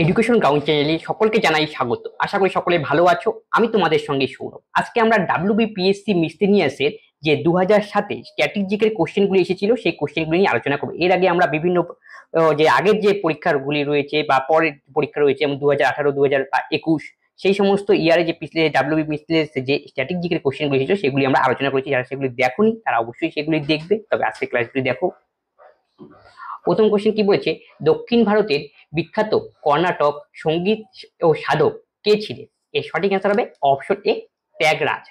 Education ground চ্যানেলে সকলকে জানাই স্বাগত। আশা করি সকলে ভালো আছো। আমি তোমাদের সঙ্গে সৌরভ। আজকে আমরা WBPSC মিসলেনিয়াসের যে 2007-এ স্ট্র্যাটেজিকের কোশ্চেনগুলি এসেছিল সেই কোশ্চেনগুলি নিয়ে আলোচনা করব। এর আগে আমরা বিভিন্ন যে আগের যে পরীক্ষাগুলি রয়েছে বা পরের পরীক্ষা রয়েছে, যেমন 2018, 2021 সেই সমস্ত ইয়ারে যে WBPSC যে স্ট্র্যাটেজিকের কোশ্চেনগুলি এসেছিল সেগুলি আমরা আলোচনা করেছি। যারা সেগুলি দেখোনি তারা অবশ্যই সেগুলি দেখবে, তবে আজকে ক্লাসগুলি দেখো। প্রথম কোশ্চেন কি বলেছে, দক্ষিণ ভারতের বিখ্যাত কর্ণাটক সঙ্গীত ও সাধক কে ছিলেন? এর সঠিক অ্যান্সার হবে অপশন এ, ত্যাগরাজ।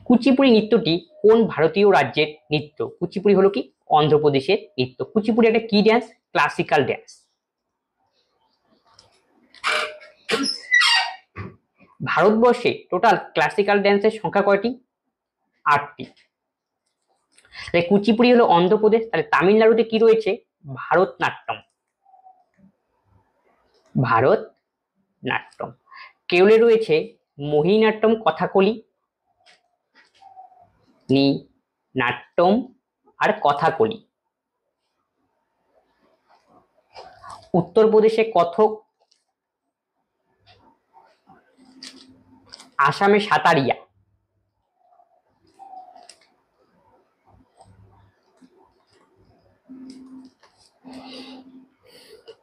কুচিপুড়ি নৃত্যটি কোন ভারতীয় রাজ্যের নৃত্য? কুচিপুড়ি হলো কি অন্ধ্রপ্রদেশের নৃত্য। কুচিপুড়ি একটা কি ড্যান্স? Classical dance. ভারতবর্ষে টোটাল ক্লাসিক্যাল ড্যান্সের সংখ্যা কয়টি? 8টি। তাহলে কুচিপুড়ি হলো অন্ধ্রপ্রদেশ, তাহলে তামিলনাড়ুতে কি রয়েছে? ভারতনাট্যম। ভারতনাট্যম। কেরলে রয়েছে মোহিনীঅট্টম, কথাকলি, নাট্যম আর কথাকলি। উত্তরপ্রদেশে কথক, আসামে সাতারিয়া।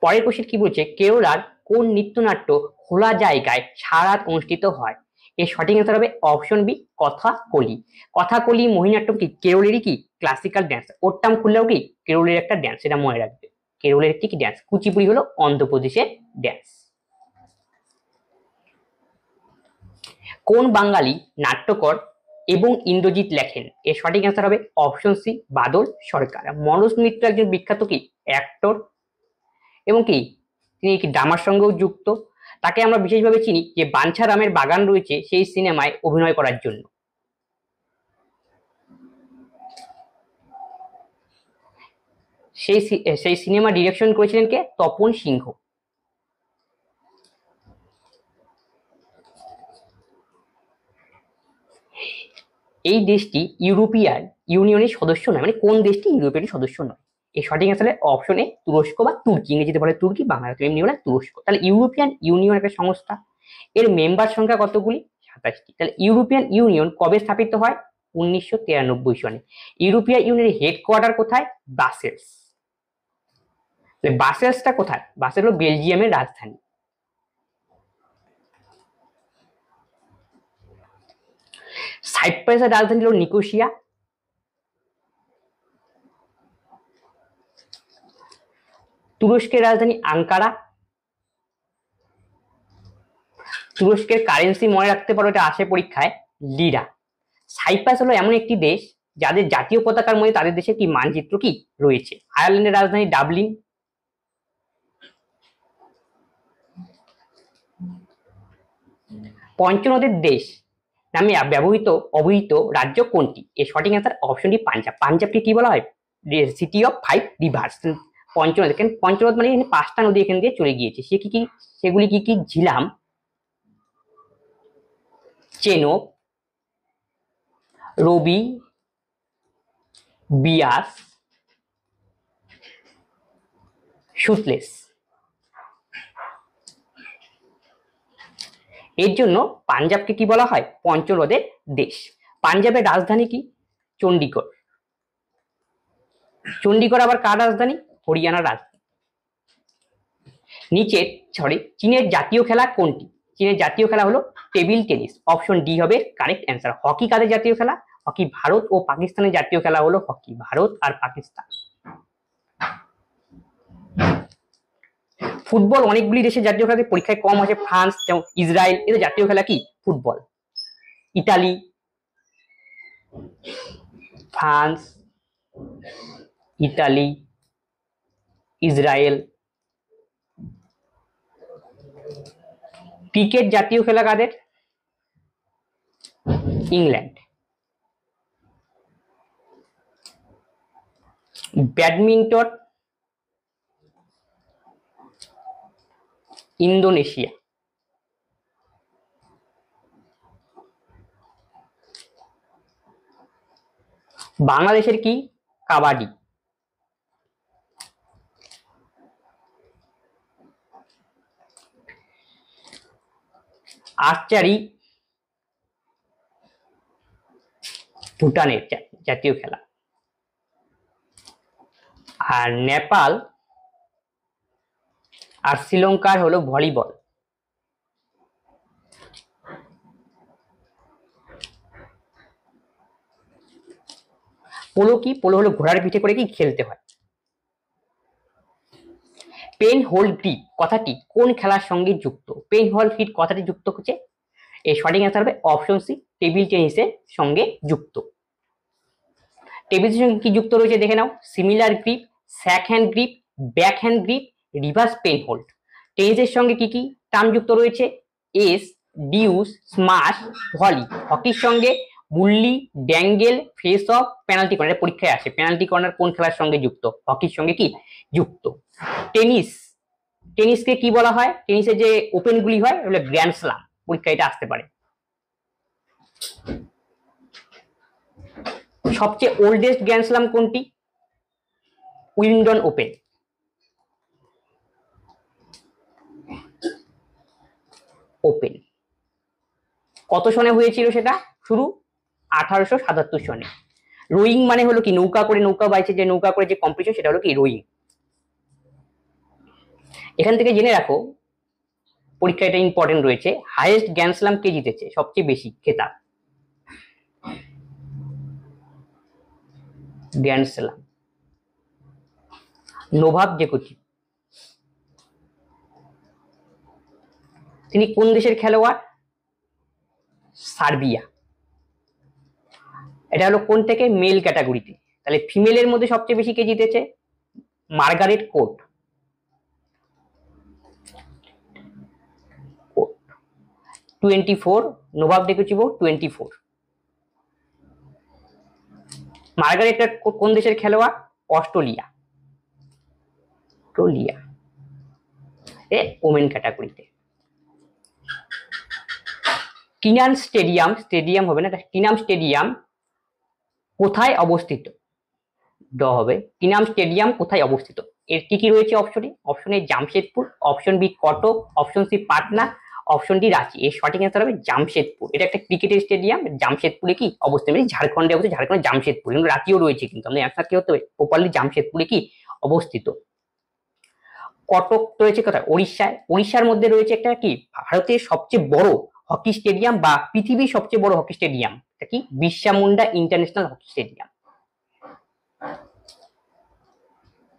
পরের কোশ্চেন কি বলছে, কেরলার কোন নৃত্যনাট্য খোলা জায়গায় সারা রাত অনুষ্ঠিত হয়? এর সঠিক অ্যান্সার হবে অপশন বি, কথাকলি। কথাকলি মোহিনীঅট্টম কি কেরলেরই কি ক্লাসিক্যাল ড্যান্স। ওট্টাম খুললেও কি কেরলের একটা ড্যান্স, সেটা মনে রাখবে। কেরলের একটি কি ড্যান্স। কুচিপুড়ি হলো অন্ধ্রপ্রদেশের ড্যান্স। কোন বাঙালি নাট্যকর এবং ইন্দ্রজিৎ লেখেন? এর সঠিক অ্যান্সার হবে অপশন সি, বাদল সরকার। মনোজ মিত্র একজন বিখ্যাত কি অ্যাক্টর এবং কি তিনি কি ড্রামার সঙ্গেও যুক্ত। তাকে আমরা বিশেষভাবে চিনি যে বাঞ্ছারামের বাগান রয়েছে সেই সিনেমায় অভিনয় করার জন্য। সেই সিনেমা ডিরেকশন করেছিলেন কে? তপন সিংহ। এই দেশটি ইউরোপিয়ান ইউনিয়নের সদস্য নয়। মানে কোন দেশটি ইউরোপিয়ান সদস্য নয়? এই সঠিক অ্যান্সার অপশন এ, তুরস্ক বা তুর্কি। ইংরেজিতে বলে তুর্কি, বাংলাতে এমনি বলে তুরস্ক। তাহলে ইউরোপিয়ান ইউনিয়ন একটা সংস্থা, এর মেম্বার সংখ্যা কতগুলি? 27টি। তাহলে ইউরোপিয়ান ইউনিয়ন কবে স্থাপিত হয়? 1993 সনে। ইউরোপিয়ান ইউনিয়নের হেডকোয়ার্টার কোথায়? ব্রাসেলস। ব্রাসেলসটা কোথায়? ব্রাসেলস হলো বেলজিয়ামের রাজধানী। সাইপ্রাসের রাজধানী হলো নিকোসিয়া। তুরস্কের রাজধানী আঙ্কারা। তুরস্কের কারেন্সি মনে রাখতে পারো, এটা আসে পরীক্ষায়, লিরা। সাইপ্রাস হলো এমন একটি দেশ যাদের জাতীয় পতাকার মধ্যে তাদের দেশের কি মানচিত্র কি রয়েছে। আয়ারল্যান্ডের রাজধানী ডাবলিন। পঞ্চনদের দেশ নামে ব্যবহৃত অবহিত রাজ্য কোনটি? এর সঠিক অ্যান্সার অপশন ডি, পাঞ্জাব। পাঞ্জাবকে কি বলা হয়? City of 5 rivers. Panchanad, Panchanad মানে এখানে 5টা নদী এখান দিয়ে চলে গিয়েছে। সেগুলি কি কি? ঝিলাম, চেনব, রবি, বিয়াস, সুতলেস। এর জন্য পাঞ্জাবকে কি বলা হয়? পঞ্চনদের দেশ। পাঞ্জাবের রাজধানী কি? চণ্ডীগড়। চণ্ডীগড় আবার কার রাজধানী? হরিয়ানার রাজধানী। চীনের জাতীয় খেলা কোনটি? চীনের জাতীয় খেলা হলো টেবিল টেনিস। অপশন ডি হবে কারেক্ট অ্যান্সার। হকি কাদের জাতীয় খেলা? হকি ভারত ও পাকিস্তানের জাতীয় খেলা হলো হকি। ভারত আর পাকিস্তান। ফুটবল অনেকগুলি দেশের জাতীয় খেলা, পরীক্ষায় কম আছে। ফ্রান্স, যেমন ইসরায়েল, এদের জাতীয় খেলা কি? Football. Italy, France, Italy, Israel. Cricket জাতীয় খেলা কাদের? ইংল্যান্ড। Badminton Indonesia. বাংলাদেশের কি? কাবাডি। আর্চারি ভুটানের জাতীয় খেলা। আর নেপাল আর শ্রীলঙ্কার হলো ভলিবল। পোলো কি? পোলো হলো ঘোড়ার পিঠে করে কি খেলতে হয়। পেন হোল্ড গ্রিপ কথাটি কোন খেলার সঙ্গে যুক্ত? পেন হোল্ড গ্রিপ কথাটি যুক্ত হচ্ছে, এর সঠিক অ্যান্সার হবে অপশন সি, টেবিল টেনিসের সঙ্গে যুক্ত। টেবিল টেনিসের সঙ্গে কি যুক্ত রয়েছে দেখে নাও। Similar grip, shake hand grip, backhand grip, reverse pen hold. টেনিসের সঙ্গে কি কি টার্ম যুক্ত রয়েছে? Ace, deuce, smash, volley. হকির সঙ্গে bully, dangle, face off, penalty corner. পরীক্ষায় আসে পেনাল্টি কর্নার কোন খেলার সঙ্গে যুক্ত? হকির সঙ্গে কি যুক্ত। টেনিস, টেনিসকে কি বলা হয়? টেনিসের যে ওপেন গুলি হয় ওগুলো গ্র্যান্ড স্লাম। পরীক্ষায় এটা আসতে পারে। সবচেয়ে ওল্ডেস্ট গ্র্যান্ড স্লাম কোনটি? Wimbledon open. ওপেন কত সনে হয়েছিল সেটা? শুরু 1877 সনে। রোয়িং মানে হলো কি? নৌকা করে, নৌকা বাইচে যে নৌকা করে যে কম্পিটিশন সেটা হলো কি রোয়িং। এখান থেকে জেনে রাখো, পরীক্ষা এটা ইম্পর্টেন্ট রয়েছে, হাইয়েস্ট গ্র্যান্ড স্লাম কে জিতেছে সবচেয়ে বেশি খেতাব? গ্র্যান্ড স্লাম নোভাক জোকোভিচ। তিনি কোন দেশের খেলোয়াড়? সার্বিয়া। এটা হলো কোন থেকে? মেল ক্যাটাগরিতে। তাহলে ফিমেলের মধ্যে সবচেয়ে বেশি কে জিতেছে? Margaret court. 24, নোভাক জোকোভিচ 24। মার্গারেট কোন দেশের খেলোয়াড়? অস্ট্রেলিয়া। অস্ট্রেলিয়া এ ওমেন ক্যাটাগরিতে। কিনান স্টেডিয়াম, স্টেডিয়াম হবে না, কিনাম স্টেডিয়াম কোথায় অবস্থিত? ড হবে। কিনাম স্টেডিয়াম কোথায় অবস্থিত? এর কি কি রয়েছে অপশনে? Option A Jamshedpur, option B Cuttack, option C Patna, option D Ranchi. এর সঠিক অ্যান্সার হবে জামশেদপুর। এটা একটা ক্রিকেটের স্টেডিয়াম, জামশেদপুরে কি অবস্থিত? মানে ঝাড়খণ্ডে অবস্থিত, ঝাড়খণ্ডের জামশেদপুর। কিন্তু রাঁচিও রয়েছে, কিন্তু আমাদের অ্যান্সার কি হতে হবে? প্রপারলি জামশেদপুরে কি অবস্থিত। কটক রয়েছে কোথায়? উড়িষ্যায়। উড়িষ্যার মধ্যে রয়েছে একটা কি ভারতের সবচেয়ে বড় হকি স্টেডিয়াম বা পৃথিবীর সবচেয়ে বড় হকি স্টেডিয়াম, এটা কি Birsa Munda international hockey stadium.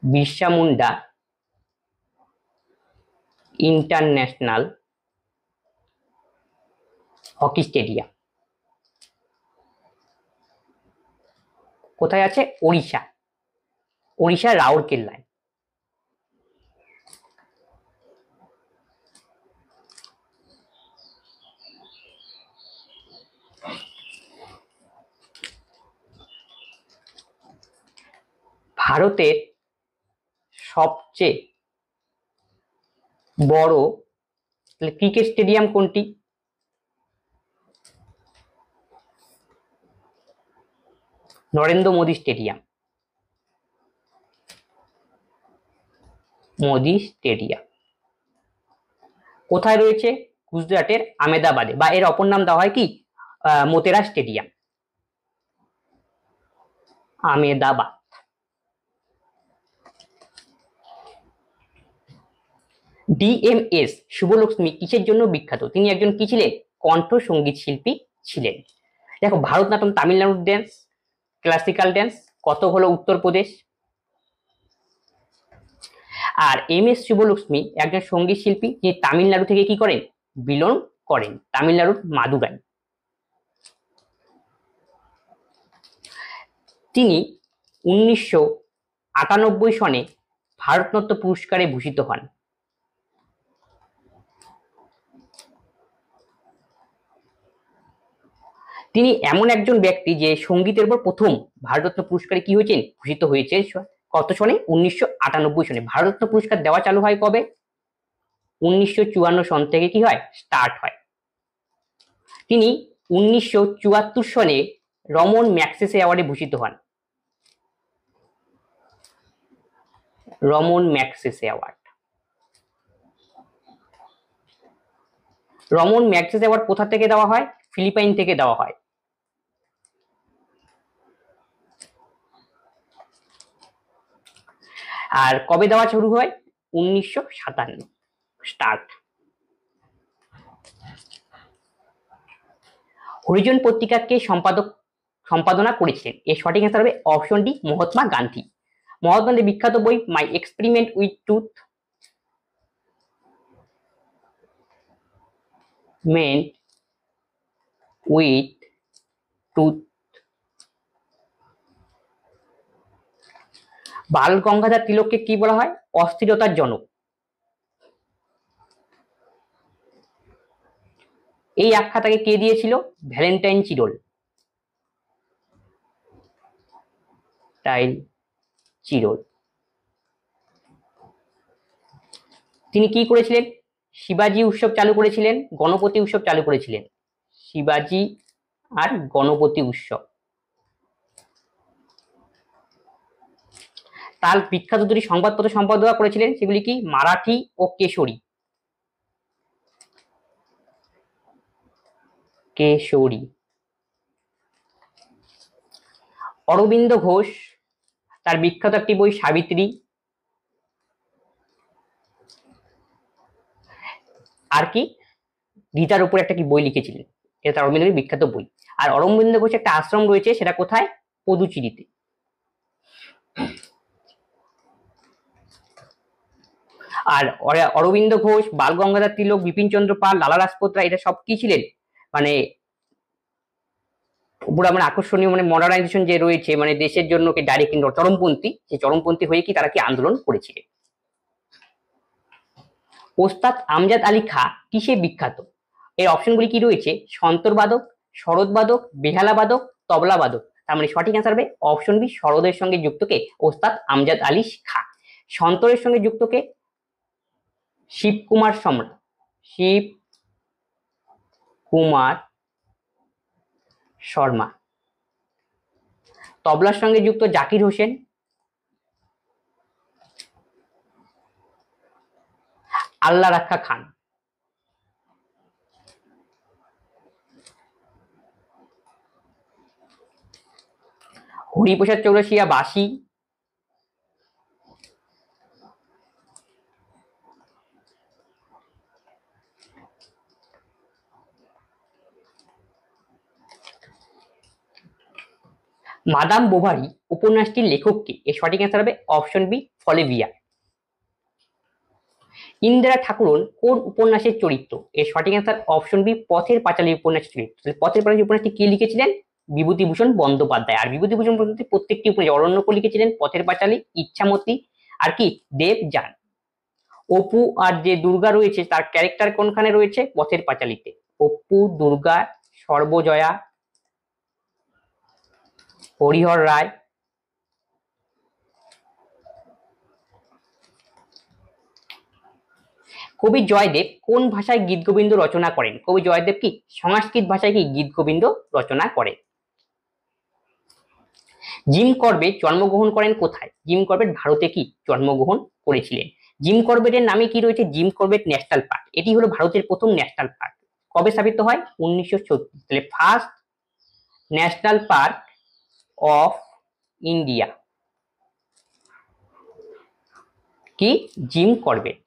Birsa Munda international hockey stadium কোথায় আছে? ওড়িশা, ওড়িশা রাউরকেল্লায়। ভারতের সবচেয়ে বড় ক্রিকেট স্টেডিয়াম কোনটি? নরেন্দ্র মোদী স্টেডিয়াম। মোদী স্টেডিয়াম কোথায় রয়েছে? গুজরাটের আমেদাবাদে, বা এর অপর নাম দেওয়া হয় কি মোতেরা স্টেডিয়াম। আমেদাবাদ। ডিএমএস শুভলক্ষ্মী কিসের জন্য বিখ্যাত? তিনি একজন কি ছিলেন? কণ্ঠ সঙ্গীত শিল্পী ছিলেন। দেখো, ভারতনাট্যম তামিলনাড়ুর ড্যান্স, ক্লাসিক্যাল ড্যান্স, কত্থক হলো উত্তরপ্রদেশ। আর এম এস শুভলক্ষ্মী একজন সঙ্গীত শিল্পী, যিনি তামিলনাড়ু থেকে কি করেন? বিলং করেন, তামিলনাড়ুর মাদুরাই। তিনি 1998 সনে ভারতরত্ন পুরস্কারে ভূষিত হন। তিনি এমন একজন ব্যক্তি যে সঙ্গীতের উপর প্রথম ভারতরত্ন পুরস্কারে কি হয়েছেন? ভূষিত হয়েছে। কত সনে? 1998 সনে। ভারতরত্ন পুরস্কার দেওয়া চালু হয় কবে? 1954 সন থেকে কি হয়? স্টার্ট হয়। তিনি 1974 সনে রমন ম্যাগসেসে অ্যাওয়ার্ডে ভূষিত হন। Raman Magsaysay award. Raman Magsaysay award কোথা থেকে দেওয়া হয়? ফিলিপাইন থেকে দেওয়া হয়। আর কবে দেওয়া শুরু হয়? 1957 স্টার্ট। হরিজন পত্রিকাকে সম্পাদনা করেছিলেন? এর সঠিক অ্যান্সার হবে অপশন ডি, মহাত্মা গান্ধী। মহাত্মা গান্ধীর বিখ্যাত বই my experiment with truth, men with truth. Bal Gangadhar তিলককে কি বলা হয়? অস্থিরতার জনক। এই আখ্যা তাকে কে দিয়েছিল? ভ্যালেন্টাইন চিরল। চিরল। তিনি কি করেছিলেন? শিবাজি উৎসব চালু করেছিলেন, গণপতি উৎসব চালু করেছিলেন। শিবাজি আর গণপতি উৎসব। তার বিখ্যাত দুটি সংবাদপত্র সম্পাদনা করেছিলেন, সেগুলি কি? মারাঠি ও কেশরী। কেশরী। অরবিন্দ ঘোষ তার বিখ্যাত একটি বই সাবিত্রী, আর কি গীতার উপর একটা কি বই লিখেছিলেন, এটা তার অরবিন্দের বিখ্যাত বই। আর অরবিন্দ ঘোষ একটা আশ্রম রয়েছে, সেটা কোথায়? পদুচিরিতে। আর অরবিন্দ ঘোষ, বাল গঙ্গাধর তিলক, বিপিন চন্দ্র পাল, লালা রাজপত রায়, এটা সব কি ছিলেন? মানে পুরো মানে আকর্ষণীয়, মানে মডার্নাইজেশন যে রয়েছে, মানে দেশের জন্য কি ডাইরেক্ট চরমপন্থী, সেই চরমপন্থী হয়ে কি তারা কি আন্দোলন করেছিলেন। ওস্তাদ আমজাদ আলী খা কিসে বিখ্যাত? এর অপশনগুলি কি রয়েছে? সন্তর বাদক, শরৎ বাদক, বেহালা বাদক, তবলা বাদক। তার মানে সঠিক অ্যান্সার হবে অপশন বি, শরদের সঙ্গে যুক্ত কে? ওস্তাদ আমজাদ আলী খা। সন্তরের সঙ্গে যুক্ত কে? শিবকুমার সম্রাট, শিব কুমার শর্মা। তবলার সঙ্গে যুক্ত জাকির হোসেন, আল্লাহ রাখা খান। হরিপ্রসাদ চৌরাশিয়া বাসি, মাদাম বোভারি উপন্যাসটির লেখক কে? এর সঠিক অ্যান্সার হবে অপশন বি, ফলেভিয়া। ইন্দিরা ঠাকুরন কোন উপন্যাসের চরিত্র? এর সঠিক answer option B, Pather Panchali উপন্যাসের চরিত্র। পথের পাঁচালী উপন্যাসটি কে লিখেছিলেন? বিভূতিভূষণ বন্দ্যোপাধ্যায়। আর বিভূতিভূষণ বন্দ্যোপাধ্যায় প্রত্যেকটি উপন্যাস, অরণ্যক লিখেছিলেন, পথের পাঁচালী, ইচ্ছামতী, আর কি দেবযান। অপু আর যে দুর্গা রয়েছে, তার ক্যারেক্টার কোনখানে রয়েছে? পথের পাঁচালীতে। অপু, দুর্গা, সর্বজয়া, হরিহর রায়। কবি জয়দেব কোন ভাষায় গীত গোবিন্দ রচনা করেন? কবি জয়দেব কি সংস্কৃত ভাষায় কি গীত গোবিন্দ রচনা করেন। জিম করবেট জন্মগ্রহণ করেন কোথায়? জিম করবেট ভারতে কি জন্মগ্রহণ করেছিলেন। জিম করবেটের নামে কি রয়েছে? Jim Corbett national park. এটি হলো ভারতের প্রথম ন্যাশনাল পার্ক। কবে স্থাপিত হয়? 1936। তাহলে first national park of India কি? Jim Corbett.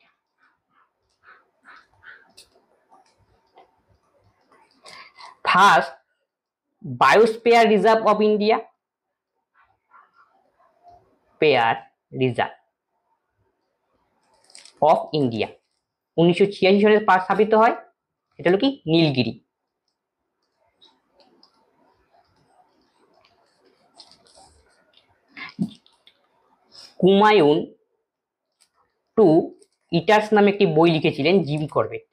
First biosphere reserve of India, পেয়ার রিজার্ভ অফ ইন্ডিয়া 1986 সালে স্থাপিত হয়। এটা হলো কি নীলগিরি। হুমায়ুন টু ইটার্স নামে একটি বই লিখেছিলেন জিম করবেট।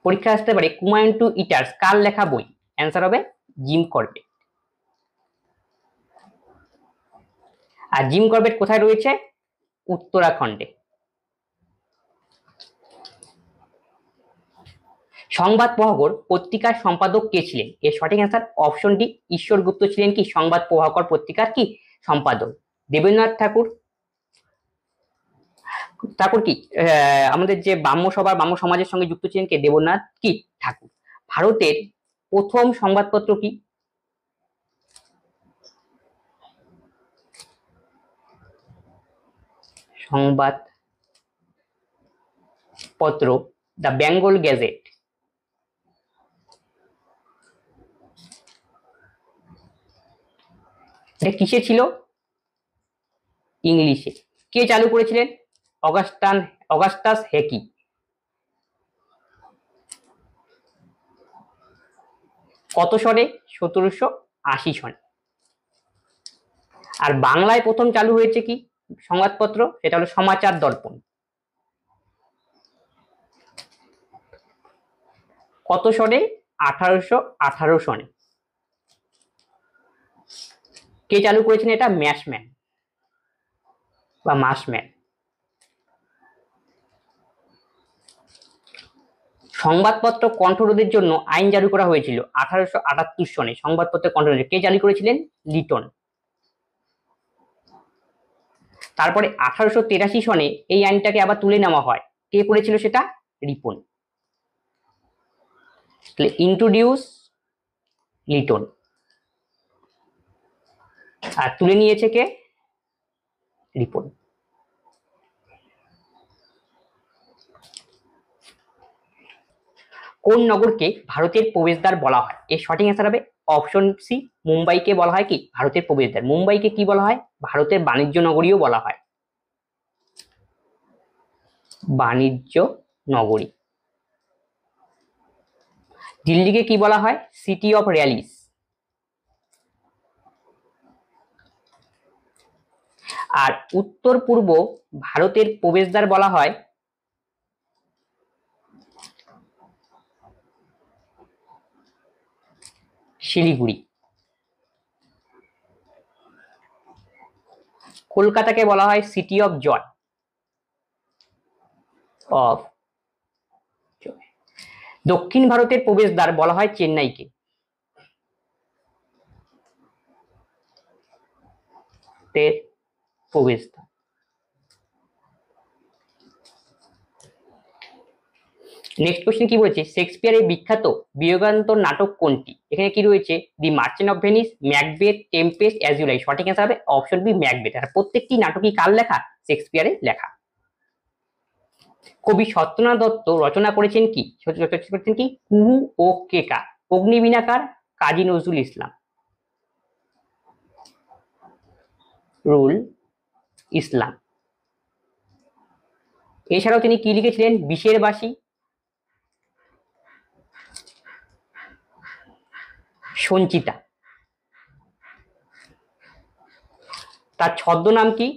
পরীক্ষা আসতে পারে হুমায়ুন টু ইটার্স কার লেখা বই? অ্যান্সার হবে জিম করবেট। আর জিম করবেট কোথায় রয়েছে? উত্তরাখণ্ডে। সংবাদ প্রভাকর পত্রিকার সম্পাদক কে ছিলেন? এর সঠিক answer option D, Ishwar Gupta ছিলেন কি সংবাদ প্রভাকর পত্রিকার কি সম্পাদক। দেবেন্দ্রনাথ ঠাকুর, তারপর কি আমাদের যে ব্রাহ্ম সভা ব্রাহ্ম সমাজের সঙ্গে যুক্ত ছিলেন কে? দেবনাথ কি ঠাকুর। ভারতের প্রথম সংবাদপত্র কি? সংবাদপত্র দ্য বেঙ্গল গ্যাজেট। এটা কিসে ছিল? ইংলিশে। কে চালু করেছিলেন? অগাস্টাস হেকি। কত সনে? 1780 সনে। আর বাংলায় প্রথম চালু হয়েছে কি সংবাদপত্র? সেটা হলো সমাচার দর্পণ। কত সনে? 1818 সনে। কে চালু করেছেন এটা? ম্যাশম্যান বা মাসম্যান। সংবাদপত্র কণ্ঠরোধের জন্য আইন জারি করা হয়েছিল 1878 সনে। সংবাদপত্র কণ্ঠরোধ কে জারি করেছিলেন? লিটন। তারপরে 1883 সনে এই আইনটাকে আবার তুলে নেওয়া হয়। কে করেছিল সেটা? রিপন। ইন্ট্রোডিউস লিটন। আর তুলে নিয়েছে কে? রিপন। কোন নগরকে ভারতের প্রবেশদ্বার বলা হয়? এর সঠিক অ্যান্সার হবে অপশন সি, মুম্বাইকে বলা হয় কি ভারতের প্রবেশদ্বার। মুম্বাইকে কি বলা হয়? ভারতের বাণিজ্য নগরীও বলা হয়। বাণিজ্য নগরী। দিল্লিকে কি বলা হয়? City of Rallis. আর উত্তর পূর্ব ভারতের প্রবেশদ্বার বলা হয় শিলিগুড়ি। কলকাতাকে বলা হয় সিটি অফ জয়। দক্ষিণ ভারতের প্রবেশদ্বার বলা হয় চেন্নাইকে। প্রবেশদ্বার। নেক্সট কোশ্চেন কি বলেছে? শেক্সপিয়ারের বিখ্যাত বিয়োগান্তর নাটক কোনটি? এখানে কি রয়েছে? The merchant of Venice, Macbeth, Tempest, as you like. সঠিক অ্যান্সার হবে অপশন বি, ম্যাকবেথ। আর প্রত্যেকটি নাটকই কার লেখা? শেক্সপিয়ারের লেখা। কবি সত্যেন্দ্রনাথ দত্ত রচনা করেছেন কি? করেছেন কি? কুহু ও কেকা। অগ্নিবীণাকার কাজী নজরুল ইসলাম। রুল ইসলাম। এছাড়াও তিনি কি লিখেছিলেন? বিষের বাসী, সঞ্চিতা। তার ছদ্মনাম কি?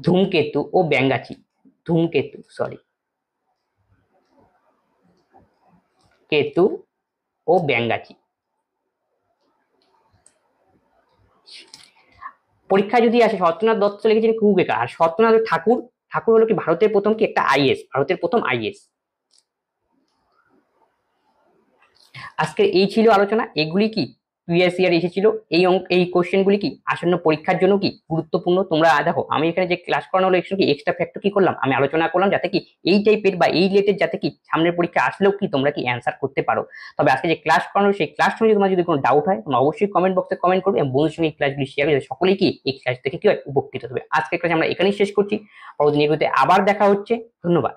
ধূমকেতু ও ব্যাঙ্গাচি। ধূমকেতু, সরি, কেতু ও ব্যাঙ্গাচি। পরীক্ষা যদি আসে সত্যেন্দ্রনাথ দত্ত লিখেছেন কুহু কেকা, আর সত্যেন্দ্রনাথ ঠাকুর, ঠাকুর হলো কি ভারতের প্রথম কি একটা আইএস, ভারতের প্রথম আইএস। আজকে এই ছিল আলোচনা। এগুলি কি প্রিভিয়াস ইয়ার এসেছিল। এই কোশ্চেনগুলি কি আসন্ন পরীক্ষার জন্য কি গুরুত্বপূর্ণ। তোমরা দেখো আমি এখানে যে ক্লাস করানো হলো কি এক্সট্রা ফ্যাক্টর কি করলাম, আমি আলোচনা করলাম যাতে কি এই টাইপের বা এই রিলেটেড যাতে কি সামনের পরীক্ষা আসলেও কি তোমরা কি অ্যান্সার করতে পারো। তবে আজকে যে ক্লাস করানো সেই ক্লাস শুনে তোমার যদি কোনো ডাউট হয় তোমরা অবশ্যই কমেন্ট বক্সে কমেন্ট করবে এবং বন্ধুদের সঙ্গে এই ক্লাসগুলি শেয়ার করে সকলেই কি এই ক্লাস থেকে কি হয় উপকৃত হবে। আজকের ক্লাস আমরা এখানেই শেষ করছি। পরবর্তী ভিডিওতে আবার দেখা হচ্ছে। ধন্যবাদ।